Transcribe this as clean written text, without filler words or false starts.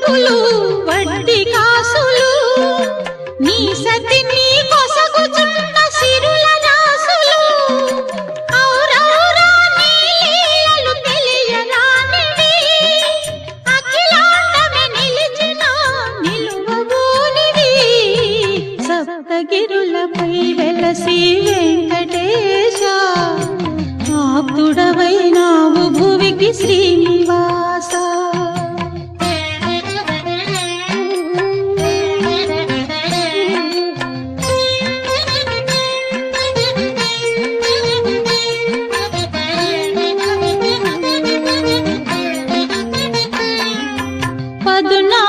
అప్పులు వడ్డీ కాసులు నీ సతి నీ కొసగుచున్న సిరుల రాసులు ఔరౌరా నీ లీలలు తెలియరానివి అఖిలాండమే నిలిచిన నిలువబోనివి సప్తగిరులపై వెలసి వెంకటేశ ఆప్తుడవైనావు భువికి శ్రీనివాస పదునా